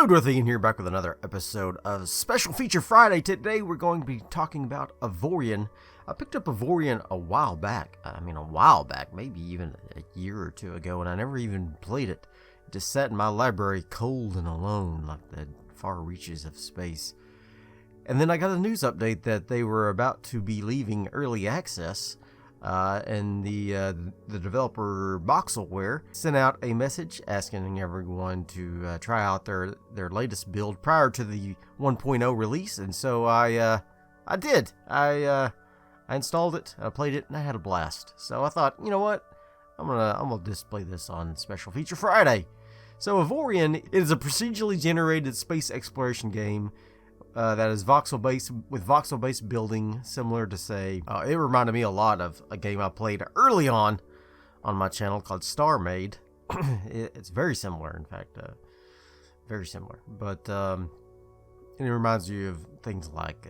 Darthvegan here, back with another episode of Special Feature Friday. Today we're going to be talking about Avorion. I picked up Avorion a while back. Maybe even a year or two ago, and I never even played it. It just sat in my library cold and alone, like the far reaches of space. And then I got a news update that they were about to be leaving early access. And the developer Voxelware sent out a message asking everyone to try out their latest build prior to the 1.0 release, and so I did. I installed it, I played it, and I had a blast. So I thought, you know what, I'm gonna display this on Special Feature Friday. So Avorion is a procedurally generated space exploration game. That is voxel-based, with voxel-based building, similar to, say, it reminded me a lot of a game I played early on my channel called Star Made. It's very similar, in fact, very similar. But it reminds you of things like,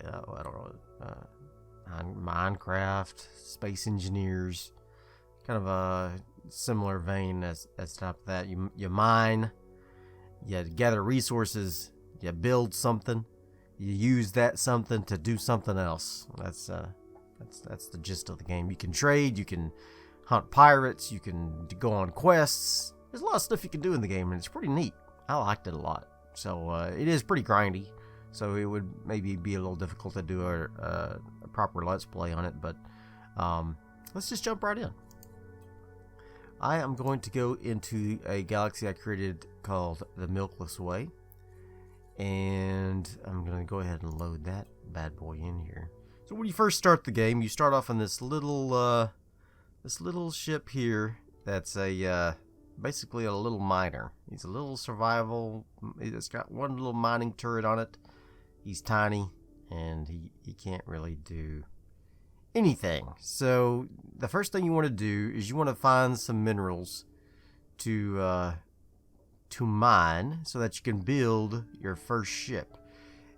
Minecraft, Space Engineers, kind of a similar vein as type of that. You mine, you gather resources, you build something. You use that something to do something else. That's the gist of the game. You can trade, you can hunt pirates, you can go on quests. There's a lot of stuff you can do in the game, and it's pretty neat. I liked it a lot. So it is pretty grindy, so it would maybe be a little difficult to do a proper let's play on it, but let's just jump right in. I am going to go into a galaxy I created called the Milkless Way. And I'm going to go ahead and load that bad boy in here. So when you first start the game, you start off on this little ship here that's basically a little miner. He's a little survival. It's got one little mining turret on it. He's tiny, and he can't really do anything. So the first thing you want to do is you want to find some minerals to mine so that you can build your first ship.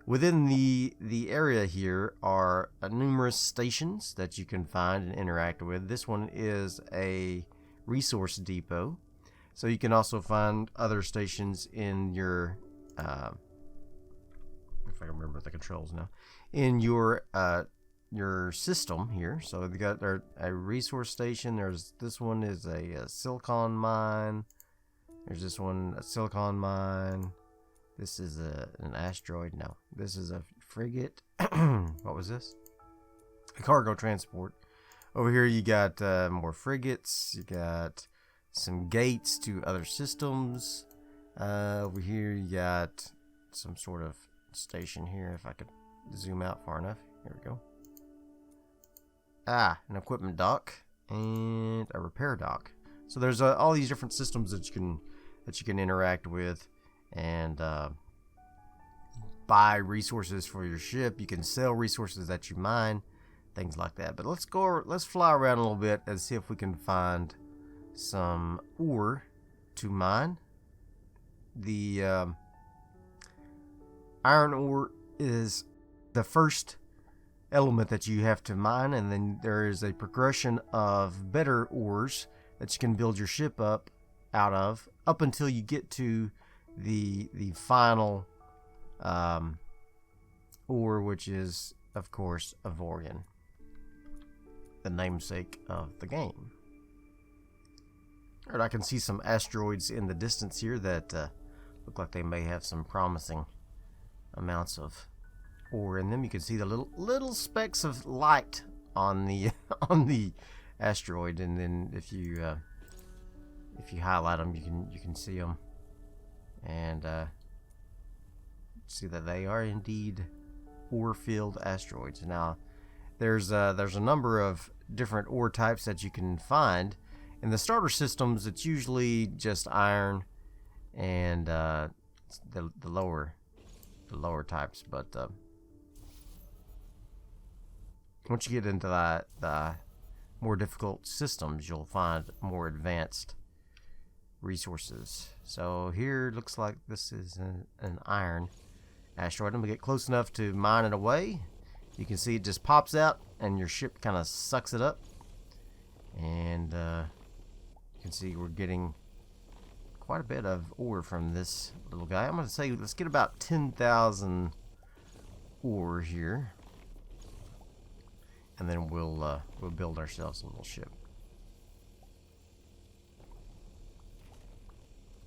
Within the area here are numerous stations that you can find and interact with. This one is a resource depot, so you can also find other stations in your if I can remember the controls now, in your system here. So they got a resource station. There's this one is a silicon mine. There's this one, a silicon mine. This is an asteroid. No, this is a frigate. What was this? A cargo transport. Over here you got more frigates. You got some gates to other systems. Over here you got some sort of station here. If I could zoom out far enough. Here we go. An equipment dock and a repair dock. So there's all these different systems that you can interact with and buy resources for your ship. You can sell resources that you mine, things like that. But let's fly around a little bit and see if we can find some ore to mine. The iron ore is the first element that you have to mine, and then there is a progression of better ores that you can build your ship up out of, up until you get to the final ore, which is, of course, Avorion, the namesake of the game. Alright, I can see some asteroids in the distance here that look like they may have some promising amounts of ore in them. You can see the little specks of light on the on the asteroid, and then if you highlight them, you can see them and see that they are indeed ore-filled asteroids. Now, there's a number of different ore types that you can find in the starter systems. It's usually just iron and the lower types, but once you get into the more difficult systems, you'll find more advanced resources. So here it looks like this is an iron asteroid. I'm gonna get close enough to mine it away. You can see it just pops out and your ship kind of sucks it up, and you can see we're getting quite a bit of ore from this little guy. I'm going to say let's get about 10,000 ore here, and then we'll build ourselves a little ship.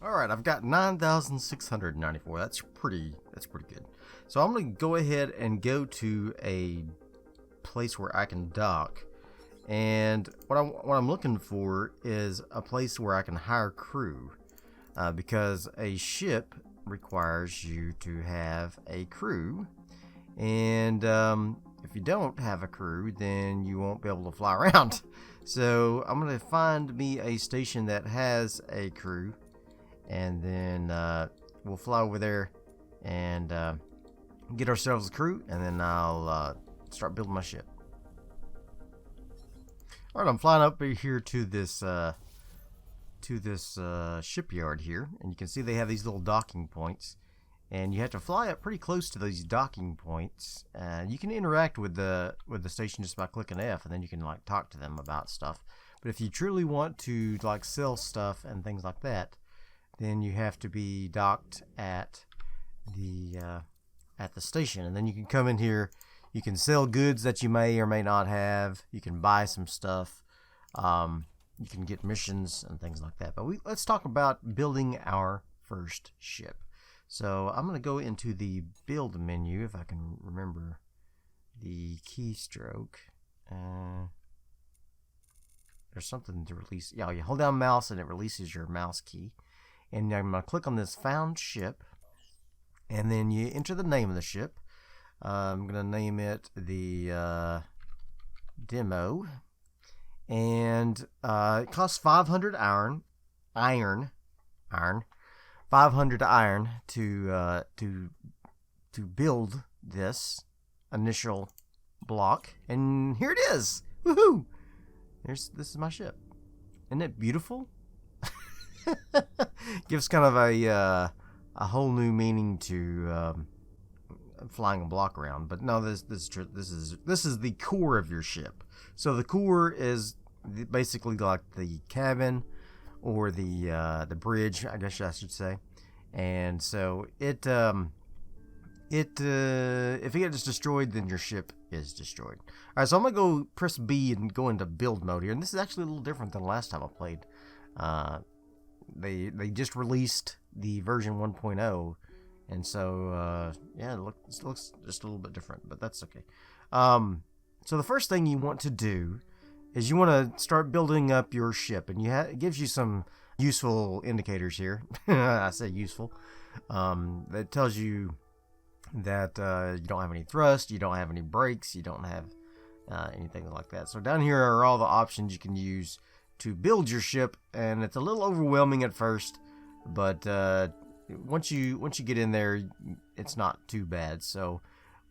All right, I've got 9,694. That's pretty good. So I'm going to go ahead and go to a place where I can dock. And what I'm looking for is a place where I can hire crew, because a ship requires you to have a crew, and if you don't have a crew, then you won't be able to fly around. So I'm going to find me a station that has a crew, and then we'll fly over there and get ourselves a crew, and then I'll start building my ship. Alright, I'm flying up here to this shipyard here, and you can see they have these little docking points, and you have to fly up pretty close to these docking points. You can interact with the station just by clicking F, and then you can like talk to them about stuff. But if you truly want to like sell stuff and things like that, then you have to be docked at the station, and then you can come in here. You can sell goods that you may or may not have. You can buy some stuff. You can get missions and things like that. But let's talk about building our first ship. So I'm going to go into the build menu, if I can remember the keystroke. There's something to release. Yeah, you hold down mouse and it releases your mouse key. And I'm going to click on this found ship. And then you enter the name of the ship. I'm going to name it the Demo, and it costs 500 iron, 500 iron to build this initial block, and here it is. Woohoo! This is my ship. Isn't it beautiful? Gives kind of a whole new meaning to flying a block around. But no, this is the core of your ship. So the core is basically like the cabin or the bridge, I guess I should say. And so if it gets destroyed, then your ship is destroyed. All right, so I'm gonna go press B and go into build mode here, and this is actually a little different than last time I played. They just released the version 1.0. And so, yeah, it looks just a little bit different, but that's okay. So the first thing you want to do is you want to start building up your ship, and it gives you some useful indicators here. I say useful. That tells you that you don't have any thrust, you don't have any brakes, you don't have anything like that. So down here are all the options you can use to build your ship, and it's a little overwhelming at first, but once you get in there, it's not too bad. So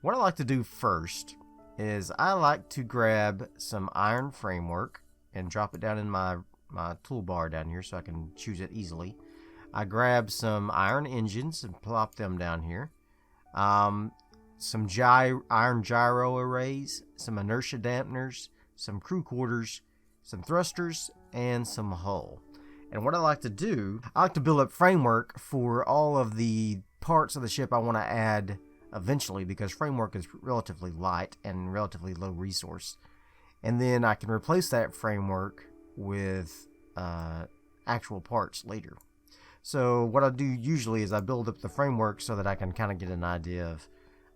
what I like to do first is I like to grab some iron framework and drop it down in my toolbar down here so I can choose it easily. I grab some iron engines and plop them down here. Some iron gyro arrays, some inertia dampeners, some crew quarters, some thrusters, and some hull. And what I like to do, I like to build up framework for all of the parts of the ship I want to add eventually, because framework is relatively light and relatively low resource. And then I can replace that framework with actual parts later. So what I do usually is I build up the framework so that I can kind of get an idea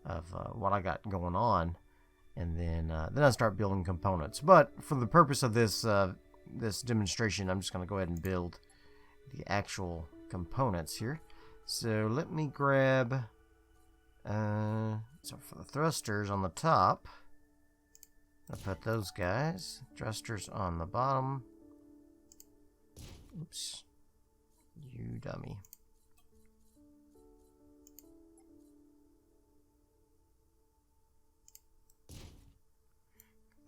of what I got going on, and then I start building components. But for the purpose of this demonstration, I'm just going to go ahead and build the actual components here. So let me grab so for the thrusters on the top, I'll put those guys. Thrusters on the bottom. Oops, you dummy.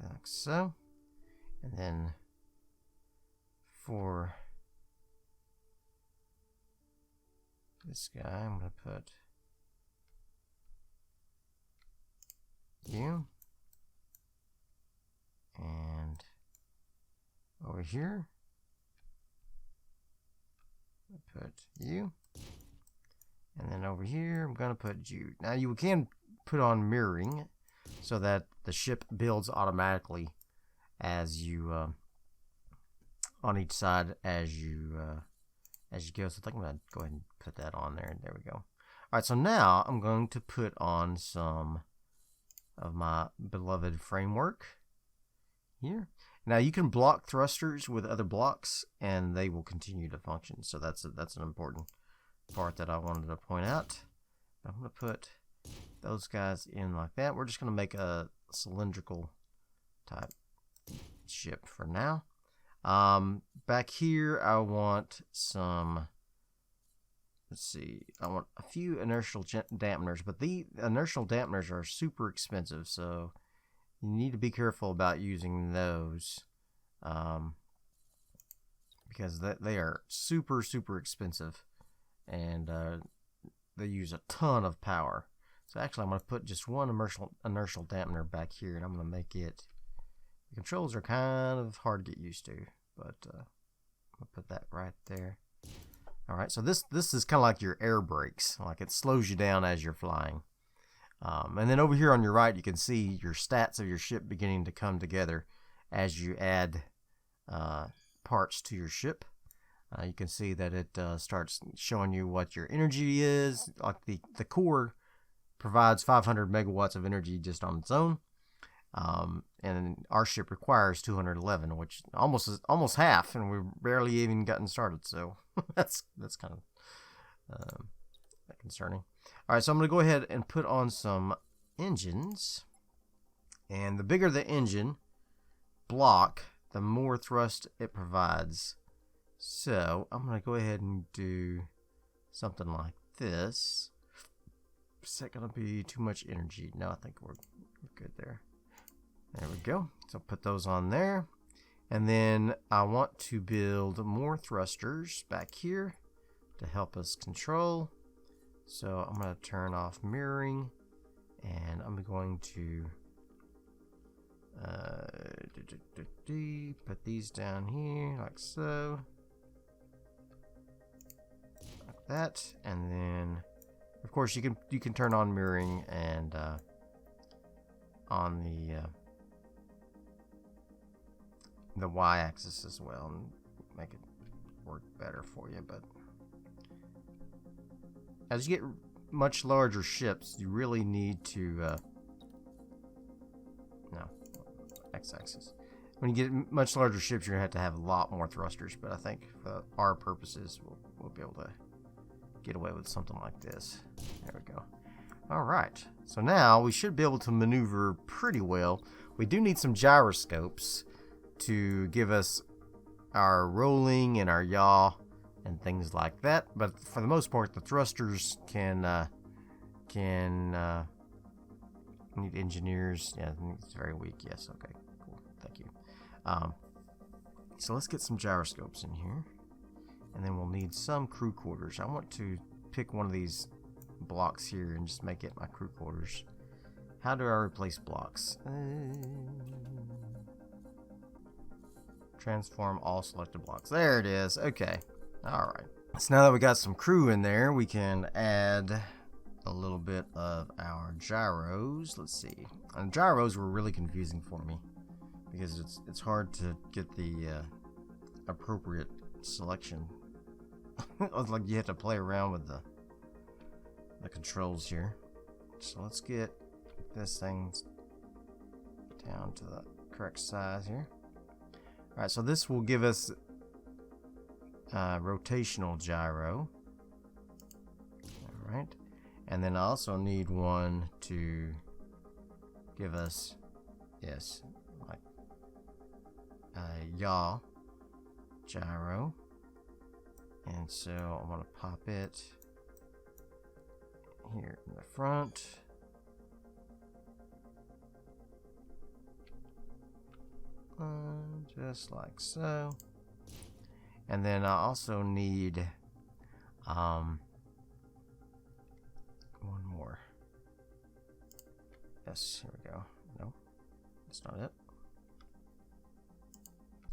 Like so. And then for this guy, I'm going to put you, and over here I put you. And then over here, I'm going to put you. Now, you can put on mirroring so that the ship builds automatically as you, on each side as you go. So I think I'm going to go ahead and put that on there. There we go. All right, so now I'm going to put on some of my beloved framework here. Now, you can block thrusters with other blocks, and they will continue to function. So that's an important part that I wanted to point out. I'm going to put those guys in like that. We're just going to make a cylindrical type ship for now. Back here, I want some, let's see, I want a few inertial dampeners, but the inertial dampeners are super expensive, so you need to be careful about using those, because they are super, super expensive, and they use a ton of power. So actually, I'm going to put just one inertial dampener back here, and I'm going to make it, the controls are kind of hard to get used to, but I'll put that right there. Alright, so this is kind of like your air brakes, like it slows you down as you're flying. And then over here on your right, you can see your stats of your ship beginning to come together as you add parts to your ship. You can see that it starts showing you what your energy is. Like the core provides 500 megawatts of energy just on its own. And our ship requires 211, which almost half, and we've barely even gotten started. So that's kind of concerning. All right, so I'm going to go ahead and put on some engines, and the bigger the engine block, the more thrust it provides. So I'm going to go ahead and do something like this. Is that going to be too much energy? No, I think we're good there. There we go. So put those on there. And then I want to build more thrusters back here to help us control. So I'm going to turn off mirroring, and I'm going to put these down here like so. Like that. And then of course you can turn on mirroring and on the y-axis as well, and make it work better for you. But as you get much larger ships, you really need to no, x-axis. When you get much larger ships, you're going to have a lot more thrusters, but I think for our purposes, we'll be able to get away with something like this. There we go. All right, so now we should be able to maneuver pretty well. We do need some gyroscopes to give us our rolling and our yaw and things like that, but for the most part, the thrusters can need engineers. Yeah, it's very weak. Yes, okay, cool, thank you. So let's get some gyroscopes in here, and then we'll need some crew quarters. I want to pick one of these blocks here and just make it my crew quarters. How do I replace blocks? Transform all selected blocks. There it is. Okay. Alright. So now that we got some crew in there, we can add a little bit of our gyros. Let's see. And gyros were really confusing for me because it's hard to get the appropriate selection. It's like you have to play around with the controls here. So let's get this thing down to the correct size here. Alright, so this will give us rotational gyro. Alright, and then I also need one to give us, yes, like a yaw gyro. And so I'm going to pop it here in the front. Just like so. And then I also need one more. Yes, here we go. No, that's not it.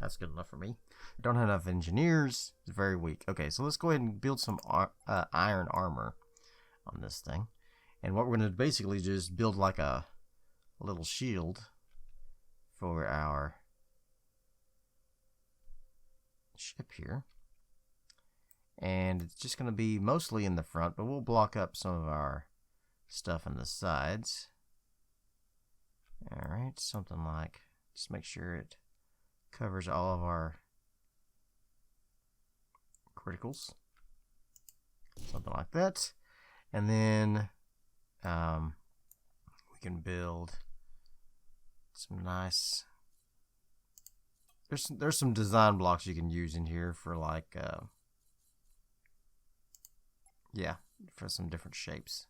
That's good enough for me. Don't have enough engineers. It's very weak. Okay, so let's go ahead and build some iron armor on this thing. And what we're going to basically just build like a little shield for our ship here. And it's just going to be mostly in the front, but we'll block up some of our stuff on the sides. Alright, something like, just make sure it covers all of our criticals. Something like that. And then we can build some nice, there's some design blocks you can use in here for like yeah, for some different shapes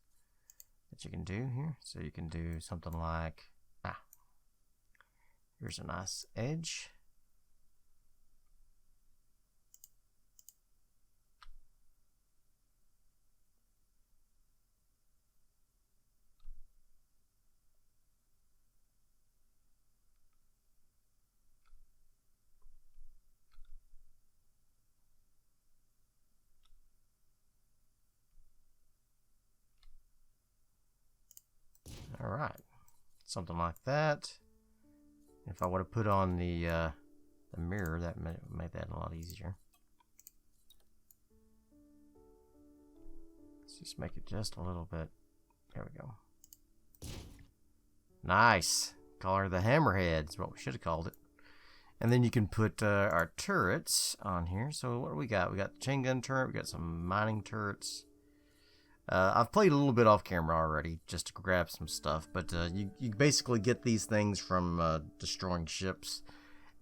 that you can do here. So you can do something like, here's a nice edge. All right, something like that. If I would have put on the mirror, that made that a lot easier. Let's just make it just a little bit. There we go. Nice. Call her the Hammerhead is what we should have called it. And then you can put our turrets on here. So what do we got? We got the chain gun turret. We got some mining turrets. I've played a little bit off camera already just to grab some stuff, but you basically get these things from destroying ships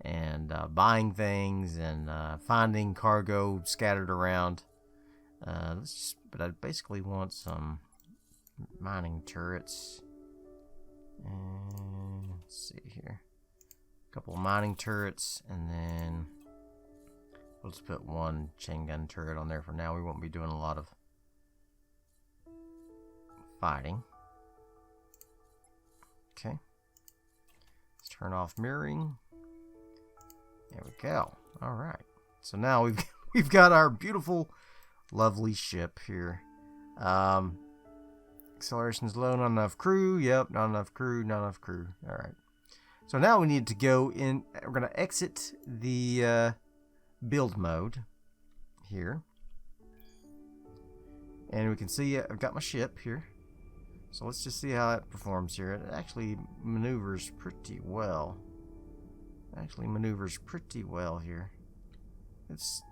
and buying things and finding cargo scattered around. But I basically want some mining turrets. And let's see here, a couple of mining turrets, and then we'll just put one chain gun turret on there for now. We won't be doing a lot of fighting. Okay, let's turn off mirroring. There we go. All right, so now we've got our beautiful, lovely ship here. Acceleration's low, not enough crew. Yep, not enough crew, not enough crew. All right, so now we need to go in. We're gonna exit the build mode here, and we can see I've got my ship here. So let's just see how it performs here. It actually maneuvers pretty well. Here. It's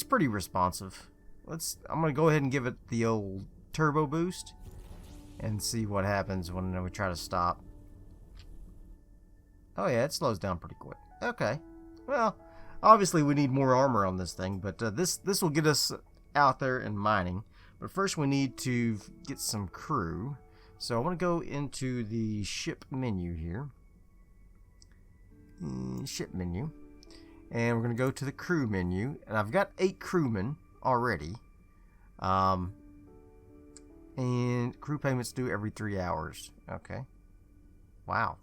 pretty responsive. I'm gonna go ahead and give it the old turbo boost and see what happens when we try to stop. Oh yeah, it slows down pretty quick. Okay. Well, obviously we need more armor on this thing, but this will get us out there in mining. But first we need to get some crew. So I want to go into the ship menu here. Ship menu. And we're going to go to the crew menu. And I've got 8 crewmen already. And crew payments due every 3 hours. Okay. Wow.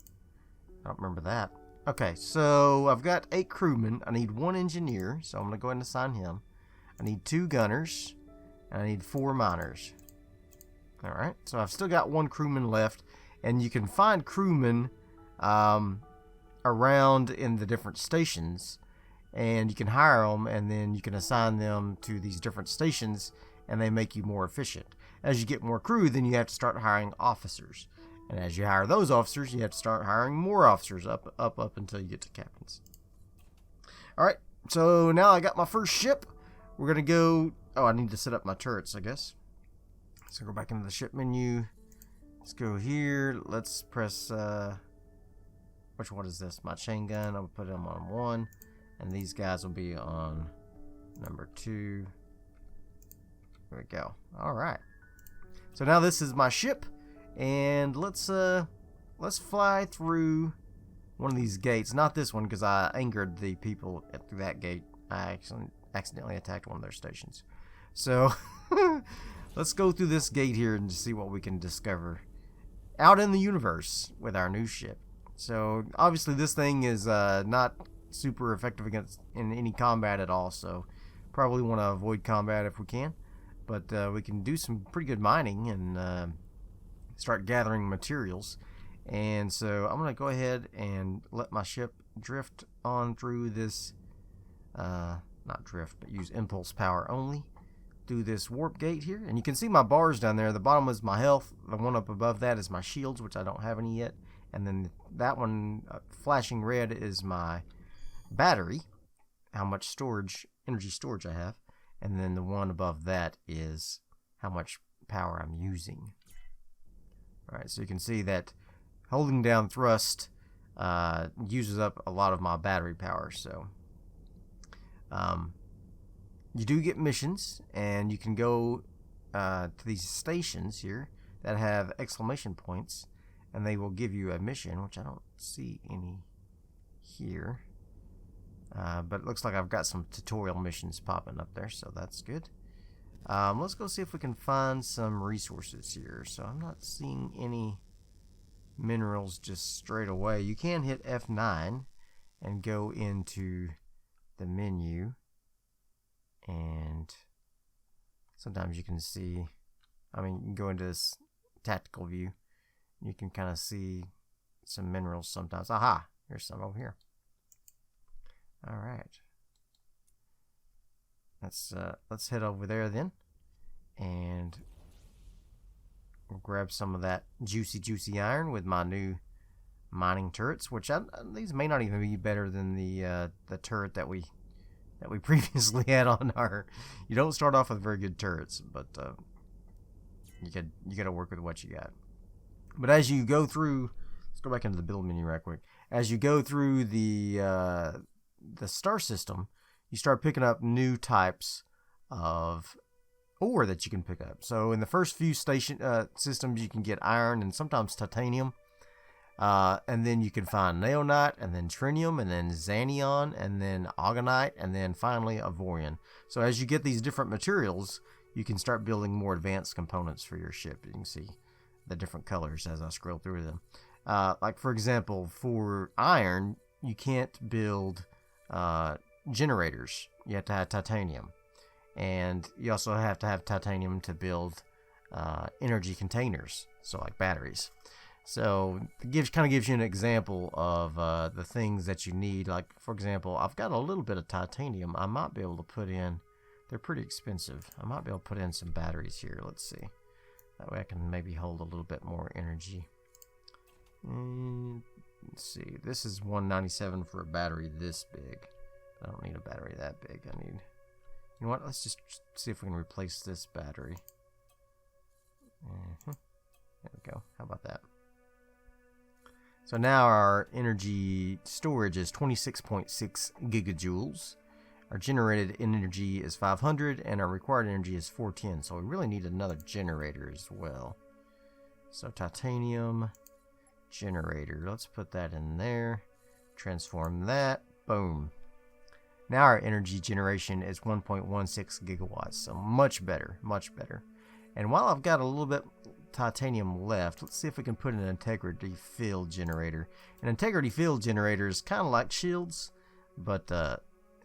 I don't remember that. Okay, so I've got 8 crewmen. I need 1 engineer, so I'm going to go ahead and assign him. I need 2 gunners. And I need 4 miners. Alright, so I've still got 1 crewman left. And you can find crewmen around in the different stations. And you can hire them, and then you can assign them to these different stations, and they make you more efficient. As you get more crew, then you have to start hiring officers. And as you hire those officers, you have to start hiring more officers up until you get to captains. Alright, so now I got my first ship. We're going to go... Oh, I need to set up my turrets, I guess. So go back into the ship menu. Let's go here. Let's press... which one is this? My chain gun. I'll put them on 1. And these guys will be on number 2. There we go. Alright. So now this is my ship. And let's fly through one of these gates. Not this one, because I angered the people through that gate. I accidentally attacked one of their stations. So let's go through this gate here and see what we can discover out in the universe with our new ship. So obviously this thing is not super effective in any combat at all, so probably want to avoid combat if we can. But we can do some pretty good mining and start gathering materials. And so I'm going to go ahead and let my ship drift on through this, not drift, but use impulse power only, through this warp gate here. And you can see my bars down there. The bottom is my health. The one up above that is my shields, which I don't have any yet. And then that one flashing red is my battery, how much storage, energy storage I have. And then the one above that is how much power I'm using. Alright, so you can see that holding down thrust uses up a lot of my battery power. So you do get missions, and you can go to these stations here that have exclamation points, and they will give you a mission, which I don't see any here. But it looks like I've got some tutorial missions popping up there, so that's good. Let's go see if we can find some resources here. So I'm not seeing any minerals just straight away. You can hit F9 and go into the menu, and sometimes you can see, I mean, you can go into this tactical view. You can kind of see some minerals sometimes. Aha! Here's some over here. Alright. Let's head over there then. And we'll grab some of that juicy iron with my new mining turrets, which these may not even be better than the turret that we previously had on our. You don't start off with very good turrets, but you got to work with what you got. But as you go through, let's go back into the build menu right quick. As you go through the star system, you start picking up new types of ore that you can pick up. So in the first few systems, you can get iron and sometimes titanium. And then you can find naonite, and then trinium, and then xanion, and then augenite, and then finally Avorion. So as you get these different materials, you can start building more advanced components for your ship. You can see the different colors as I scroll through them. Like for example, for iron, you can't build generators. You have to have titanium, and you also have to have titanium to build energy containers, so like batteries. So it kind of gives you an example of the things that you need. Like for example, I've got a little bit of titanium. I might be able to put in. They're pretty expensive. I might be able to put in some batteries here. Let's see. That way I can maybe hold a little bit more energy. Let's see. This is 197 for a battery this big. I don't need a battery that big. I need. You know what? Let's just see if we can replace this battery. There we go. How about that? So now our energy storage is 26.6 gigajoules. Our generated energy is 500, and our required energy is 410. So we really need another generator as well. So titanium generator. Let's put that in there. Transform that. Boom. Now our energy generation is 1.16 gigawatts. So much better. Much better. And while I've got a little bit titanium left, let's see if we can put an integrity field generator. An integrity field generator is kind of like shields, but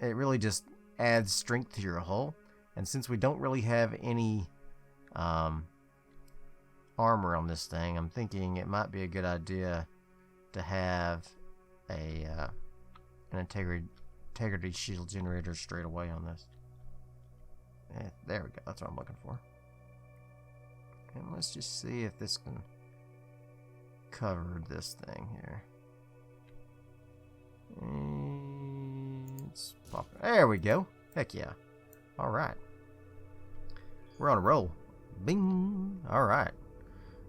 it really just adds strength to your hull. And since we don't really have any armor on this thing, I'm thinking it might be a good idea to have an integrity shield generator straight away on this. There we go. That's what I'm looking for. And let's just see if this can cover this thing here. It's popping. There we go. Heck yeah. Alright. We're on a roll. Bing. Alright.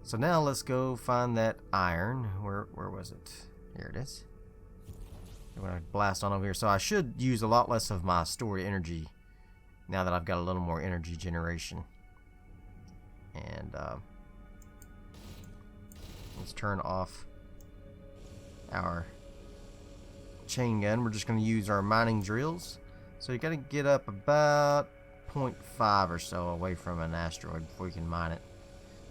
So now let's go find that iron. Where was it? Here it is. I'm going to blast on over here. So I should use a lot less of my stored energy now that I've got a little more energy generation. And let's turn off our chain gun. We're just going to use our mining drills. So you got to get up about 0.5 or so away from an asteroid before you can mine it.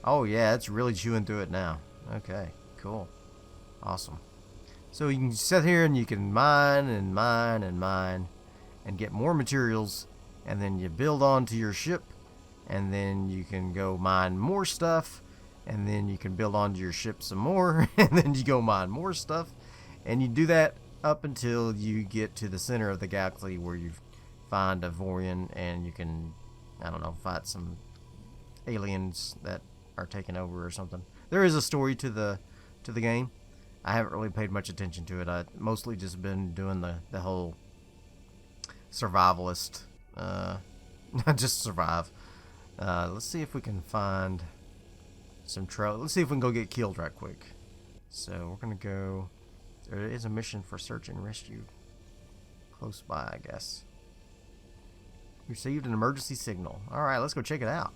Oh yeah, it's really chewing through it now. Okay, cool. Awesome. So you can sit here and you can mine and mine and mine and get more materials, and then you build onto your ship, and then you can go mine more stuff, and then you can build onto your ship some more, and then you go mine more stuff, and you do that up until you get to the center of the galaxy where you find Avorion, and you can, I don't know, fight some aliens that are taking over or something. There is a story to the game. I haven't really paid much attention to it. I mostly just been doing the whole survivalist, just survive. Let's see if we can find some trail. Let's see if we can go get killed right quick. So we're gonna go. There is a mission for search and rescue close by, I guess. Received an emergency signal. All right, let's go check it out.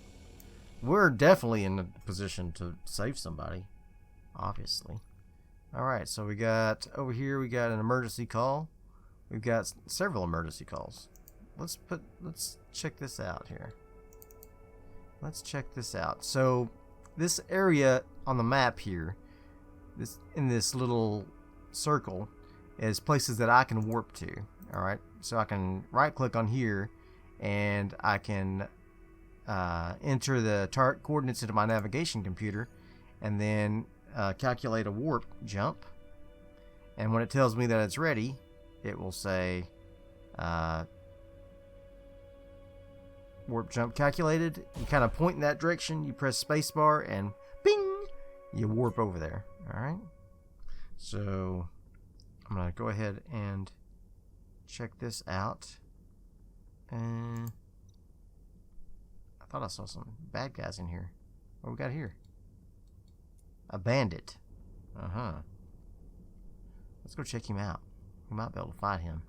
We're definitely in a position to save somebody, obviously. All right, so we got over here. We got an emergency call. We've got several emergency calls. Let's check this out here. Let's check this out. So this area on the map here, in this little circle, is places that I can warp to. All right, so I can right click on here, and I can enter the target coordinates into my navigation computer, and then calculate a warp jump. And when it tells me that it's ready, it will say warp jump calculated. You kind of point in that direction, you press spacebar, and bing, you warp over there. All right, so I'm gonna go ahead and check this out. And I thought I saw some bad guys in here. What we got here? A bandit. Let's go check him out. We might be able to fight him.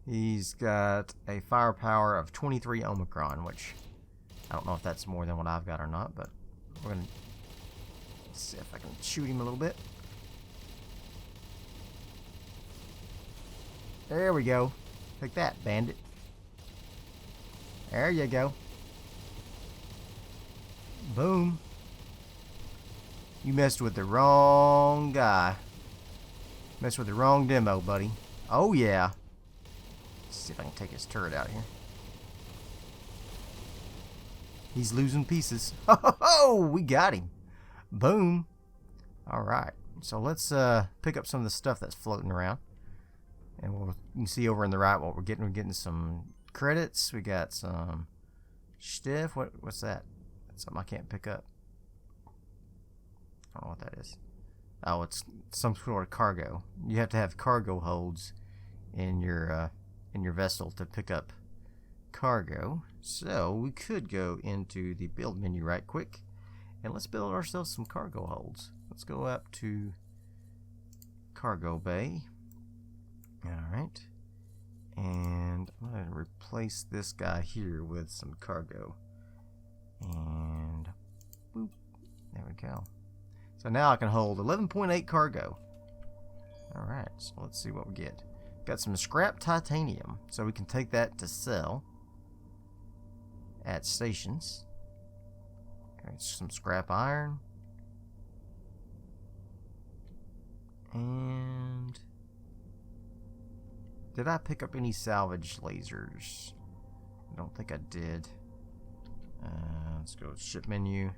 He's got a firepower of 23 Omicron, which I don't know if that's more than what I've got or not, but we're going to see if I can shoot him a little bit. There we go. Take that, bandit. There you go. Boom. You messed with the wrong guy. Messed with the wrong demo, buddy. Oh, yeah. Let's see if I can take his turret out here. He's losing pieces. Oh, we got him. Boom. All right. So let's pick up some of the stuff that's floating around. And you can see over in the right what we're getting. We're getting some credits. We got some stiff. What's that? That's something I can't pick up. I don't know what that is. Oh, it's some sort of cargo. You have to have cargo holds in your vessel to pick up cargo. So we could go into the build menu right quick, and let's build ourselves some cargo holds. Let's go up to cargo bay. Alright, and I'm going to replace this guy here with some cargo, and boop, there we go. So now I can hold 11.8 cargo. Alright, so let's see what we get. Got some scrap titanium, so we can take that to sell at stations. Alright, some scrap iron, and did I pick up any salvage lasers? I don't think I did. Let's go ship menu,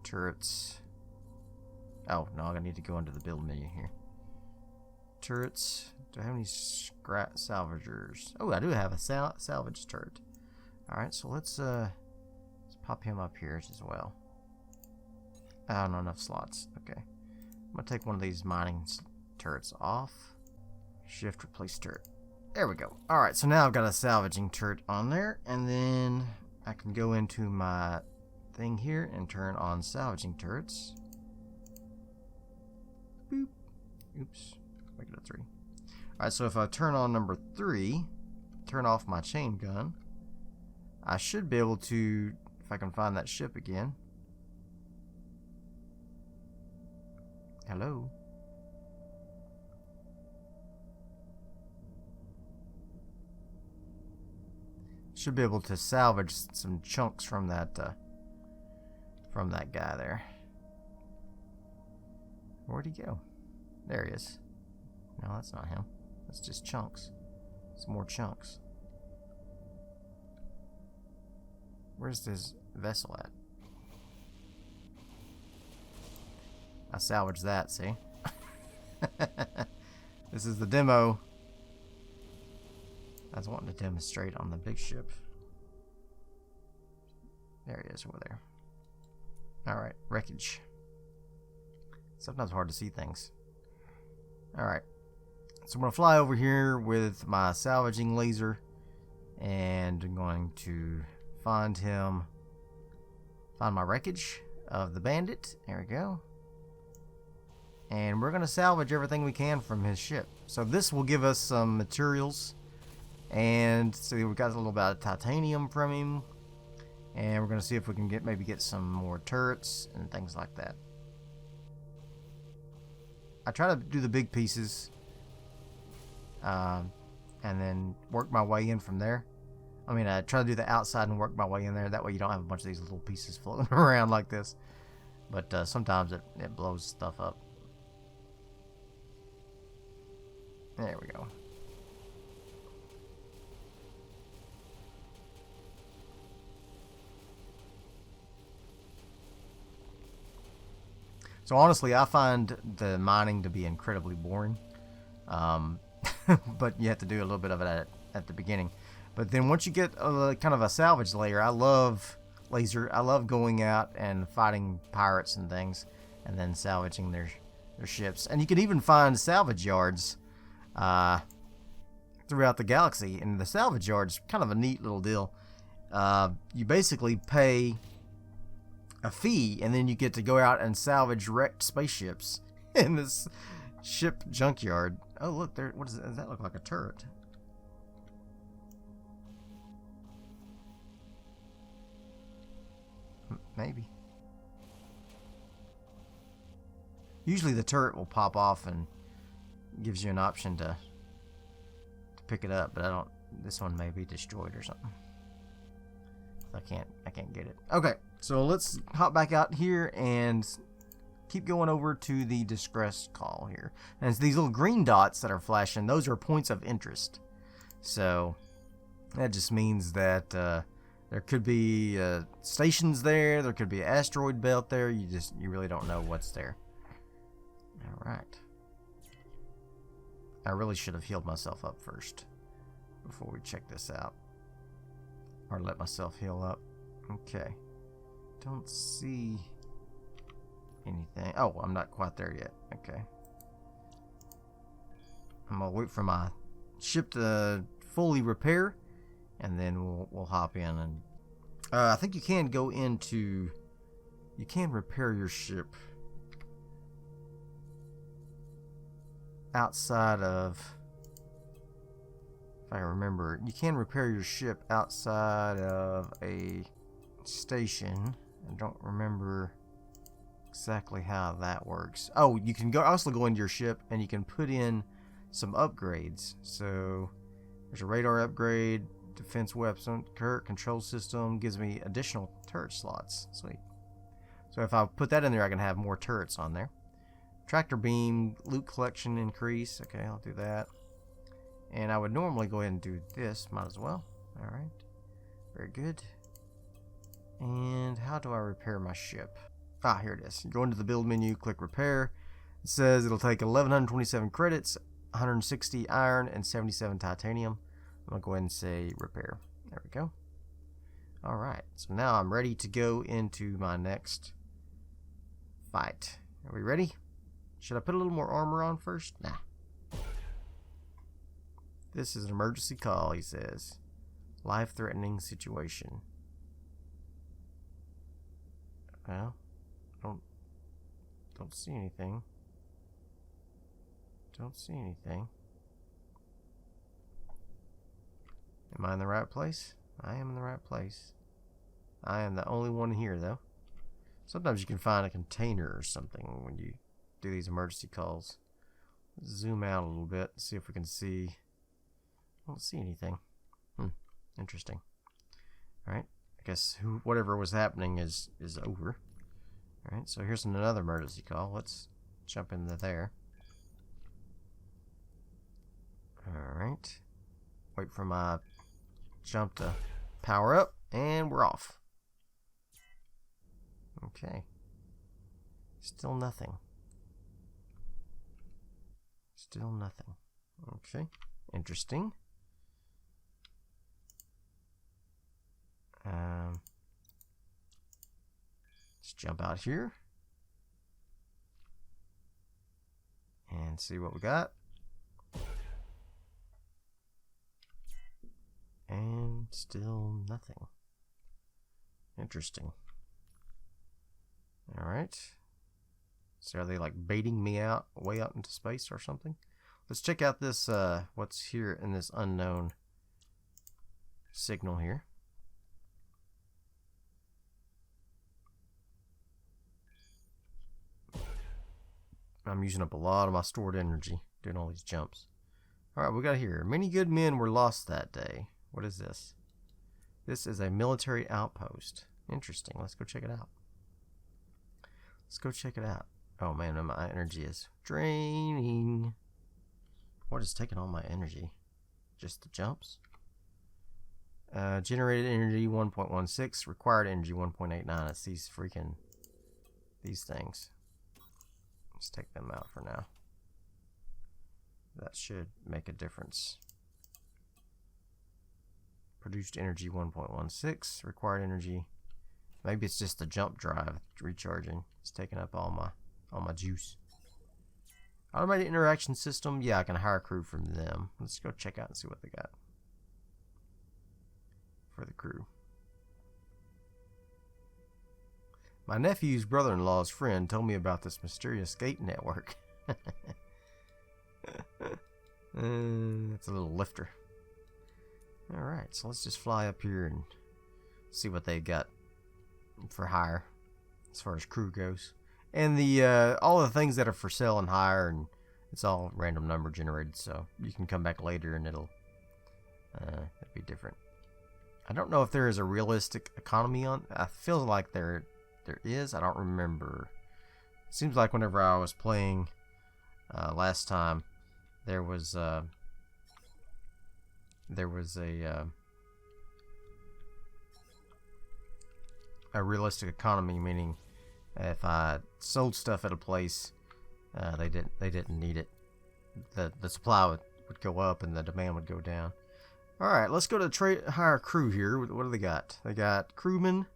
turrets. Oh, no, I need to go into the build menu here. Turrets. Do I have any scrap salvagers? Oh, I do have a salvage turret. Alright, so let's pop him up here as well. I don't know enough slots. Okay. I'm going to take one of these mining turrets off. Shift replace turret. There we go. Alright, so now I've got a salvaging turret on there, and then I can go into my thing here and turn on salvaging turrets. Boop. Oops. Make it a 3. Alright, so if I turn on number 3, turn off my chain gun, I should be able to, if I can find that ship again. Hello? Should be able to salvage some chunks from that guy there. Where'd he go? There he is. No, that's not him. That's just chunks. Some more chunks. Where's this vessel at? I salvaged that, see? This is the demo. I was wanting to demonstrate on the big ship. There he is over there. Alright, wreckage. Sometimes hard to see things. Alright. So I'm going to fly over here with my salvaging laser. And I'm going to find him. Find my wreckage of the bandit. There we go. And we're going to salvage everything we can from his ship. So this will give us some materials. And so we got a little bit of titanium from him. And we're going to see if we can maybe get some more turrets and things like that. I try to do the big pieces. And then work my way in from there. I mean, I try to do the outside and work my way in there. That way you don't have a bunch of these little pieces floating around like this. But sometimes it blows stuff up. There we go. So honestly, I find the mining to be incredibly boring. But you have to do a little bit of it at the beginning. But then once you get kind of a salvage layer, I love going out and fighting pirates and things, and then salvaging their ships. And you can even find salvage yards throughout the galaxy. And the salvage yard's kind of a neat little deal. You basically pay a fee, and then you get to go out and salvage wrecked spaceships in this ship junkyard. Oh, look there! What is it? Does that look like a turret? Maybe. Usually the turret will pop off and gives you an option to pick it up, but I don't. This one may be destroyed or something. I can't get it. Okay, so let's hop back out here and keep going over to the distress call here. And it's these little green dots that are flashing. Those are points of interest. So that just means that there could be stations there. There could be an asteroid belt there. You really don't know what's there. All right. I really should have healed myself up first before we check this out. Or let myself heal up. Okay. Don't see anything. Oh, I'm not quite there yet. Okay. I'm gonna wait for my ship to fully repair, and then we'll hop in. And I think you can go into. You can repair your ship outside of. If I remember, you can repair your ship outside of a station. I don't remember exactly how that works. Oh, you can also go into your ship and you can put in some upgrades. So there's a radar upgrade, defense weapon, turret control system, gives me additional turret slots. Sweet. So if I put that in there, I can have more turrets on there. Tractor beam, loot collection increase. Okay, I'll do that. And I would normally go ahead and do this. Might as well. Alright. Very good. And how do I repair my ship? Ah, here it is. You go into the build menu, click repair. It says it'll take 1127 credits, 160 iron, and 77 titanium. I'm going to go ahead and say repair. There we go. Alright. So now I'm ready to go into my next fight. Are we ready? Should I put a little more armor on first? Nah. This is an emergency call, he says. Life-threatening situation. Well, don't see anything. Don't see anything. Am I in the right place? I am in the right place. I am the only one here, though. Sometimes you can find a container or something when you do these emergency calls. Let's zoom out a little bit, see if we can see. I don't see anything. Interesting. Alright. I guess whatever was happening is over. Alright, so here's another emergency call. Let's jump into there. Alright. Wait for my jump to power up, and we're off. Okay. Still nothing. Still nothing. Okay. Interesting. Let's jump out here and see what we got. And still nothing. Interesting. Alright. So are they like baiting me out way out into space or something? Let's check out this what's here in this unknown signal here. I'm using up a lot of my stored energy doing all these jumps. Alright, we got here. Many good men were lost that day. What is this? This is a military outpost. Interesting. Let's go check it out. Let's go check it out. Oh man, my energy is draining. What is taking all my energy? Just the jumps? Generated energy 1.16. Required energy 1.89. It's these things. Let's take them out for now. That should make a difference. Produced energy 1.16. Required energy. Maybe it's just the jump drive recharging. It's taking up all my juice. Automated interaction system. Yeah, I can hire a crew from them. Let's go check out and see what they got for the crew. My nephew's brother-in-law's friend told me about this mysterious gate network. It's a little lifter. Alright, so let's just fly up here and see what they got for hire as far as crew goes. And the all the things that are for sale and hire, and it's all random number generated, so you can come back later and it'll be different. I don't know if there is a realistic economy on. I feel like there is. I don't remember. It seems like whenever I was playing last time, there was a realistic economy, meaning if I sold stuff at a place, they didn't need it. The supply would go up and the demand would go down. All right, let's go to hire crew here. What do they got? They got crewmen,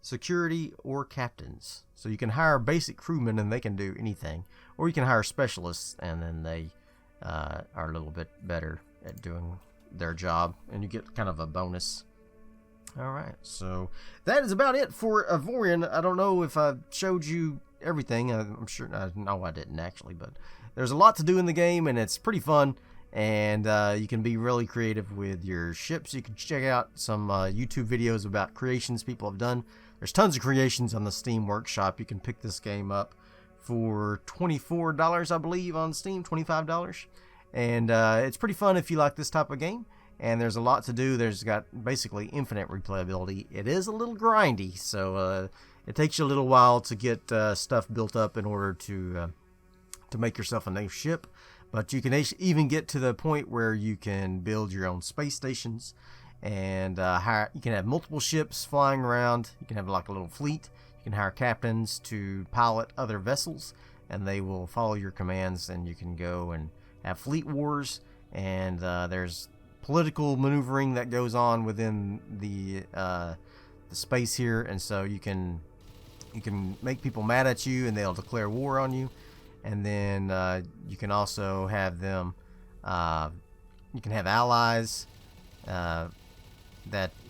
security, or captains. So you can hire basic crewmen and they can do anything, or you can hire specialists and then they are a little bit better at doing their job, and you get kind of a bonus. Alright, so that is about it for Avorion. I don't know if I showed you everything. I'm sure, no I didn't actually, but there's a lot to do in the game and it's pretty fun, and you can be really creative with your ships. You can check out some YouTube videos about creations people have done. There's tons of creations on the Steam Workshop. You can pick this game up for $24 I believe on Steam, $25, and it's pretty fun if you like this type of game. And there's a lot to do. There's got basically infinite replayability. It is a little grindy, so it takes you a little while to get stuff built up in order to make yourself a new ship. But you can even get to the point where you can build your own space stations, and you can have multiple ships flying around. You can have like a little fleet. You can hire captains to pilot other vessels, and they will follow your commands. And you can go and have fleet wars. And there's political maneuvering that goes on within the space here, and so you can make people mad at you and they'll declare war on you. And then you can also have them you can have allies that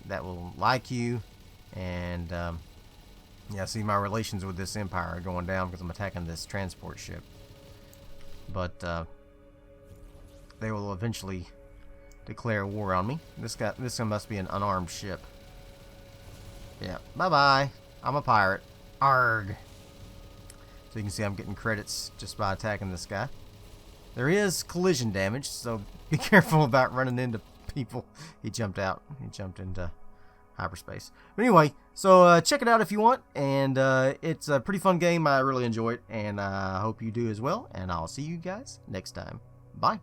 will like you. And yeah, see, my relations with this empire are going down because I'm attacking this transport ship, but they will eventually declare war on me. This one must be an unarmed ship. Yeah, bye-bye. I'm a pirate. Arg. So you can see I'm getting credits just by attacking this guy. There is collision damage, so be careful about running into people. He jumped out. He jumped into hyperspace. But anyway, so check it out if you want, and it's a pretty fun game. I really enjoy it, and I hope you do as well, and I'll see you guys next time. Bye.